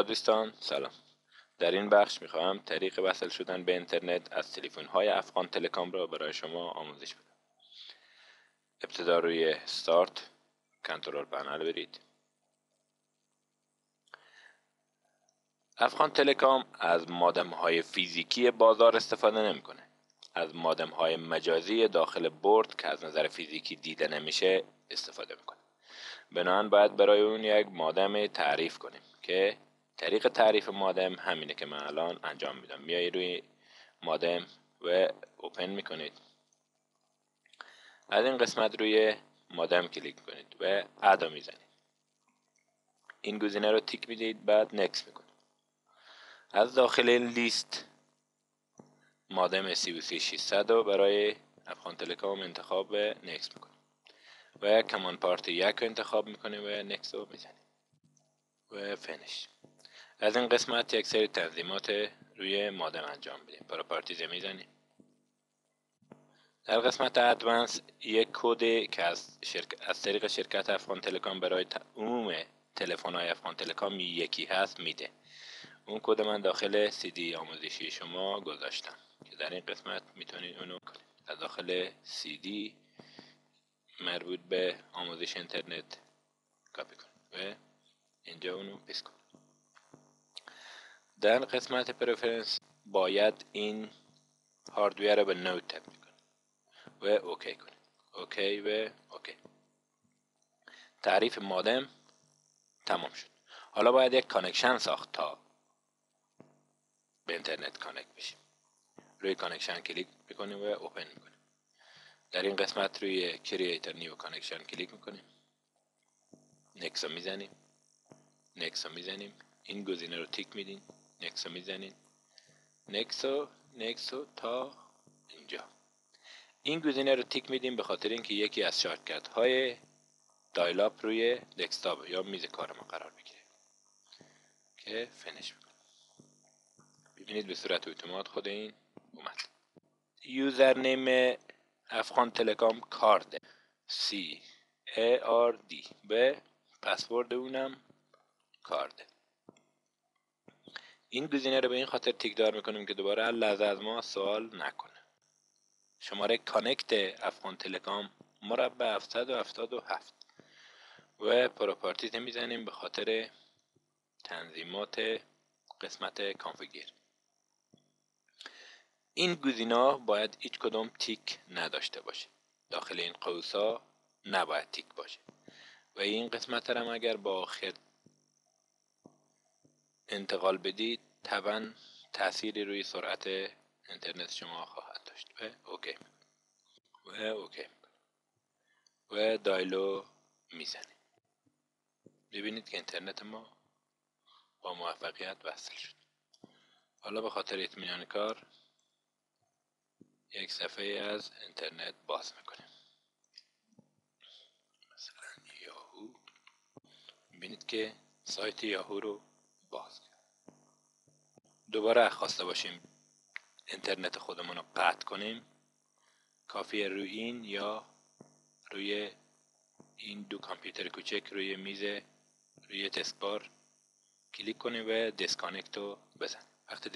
دوستان سلام. در این بخش میخواهم طریق وصل شدن به اینترنت از تلفن‌های افغان تلکام را برای شما آموزش بدم. ابتدا روی استارت کنترل پنل برید. افغان تلکام از مودم‌های فیزیکی بازار استفاده نمیکنه. از مودم‌های مجازی داخل بورد که از نظر فیزیکی دیده نمیشه استفاده میکنه. بنابراین باید برای اون یک مودم تعریف کنیم که طریق تعریف مودم همینه که من الان انجام میدم. میای روی مودم و اوپن میکنید. از این قسمت روی مودم کلیک کنید و اد میزنید. این گزینه رو تیک میدید، بعد نکس میکنید. از داخل این لیست مودم 33600 رو برای افغان تلکام انتخاب و نکس میکنید و کمان پارت 1 رو انتخاب میکنید و نکس رو میزنید و فینیش. از این قسمت یک سری تنظیمات روی مودم انجام بدیم. پراپارتیز میزنیم. در قسمت ادوانس یک کد که از طریق شرکت افغان تلکام برای عموم تلفن‌های افغان تلکام یکی هست میده. اون کد من داخل CD آموزشی شما گذاشتم که در این قسمت میتونید اونو از داخل CD مربوط به آموزش اینترنت کپی کنید و اینجا اونو پیست کنید. در قسمت پرفرنس باید این هاردویر رو به نو تبدیل کنید و اوکی کنید. اوکی و اوکی. تعریف مودم تمام شد. حالا باید یک کانکشن ساخت تا به اینترنت کانکت بشیم. روی کانکشن کلیک میکنیم و اوپن میکنیم. در این قسمت روی کرییتر نیو کانکشن کلیک میکنیم. نکس رو میزنیم. نکس رو میزنیم. این گزینه رو تیک میدین. نکس رو میزنین. نکس رو تا اینجا. این گزینه رو تیک میدیم به خاطر اینکه یکی از شارتکت های دایل اپ روی دسکتاپ یا میز کار ما قرار بگیره که فینیش میکنیم. ببینید به صورت اتومات خود این اومد. یوزر نیم افغان تلکام کارد CARD به پسورد اونم کارد. این گزینه رو به این خاطر تیک دار میکنیم که دوباره لحظه از ما سوال نکنه. شماره کانکت افغان تلکام مربع 777 و پروپارتیز میزنیم به خاطر تنظیمات قسمت کانفیگر. این گزینه‌ها باید هیچ کدوم تیک نداشته باشه. داخل این قوس‌ها نباید تیک باشه و این قسمت هم اگر با آخر انتقال بدید طبعا تأثیری روی سرعت اینترنت شما خواهد داشت. و اوکی و دایلو میزنیم. ببینید که اینترنت ما با موفقیت وصل شد. حالا به خاطر اطمینان کار یک صفحه از اینترنت باز میکنیم. مثلا یاهو. ببینید که سایت یاهو رو باز کرد. دوباره خواسته باشیم اینترنت خودمون رو قطع کنیم، کافیه روی این یا روی این دو کامپیوتر کوچک روی میز روی تسک بار کلیک کنیم و دیسکانکت رو بزنیم. وقتی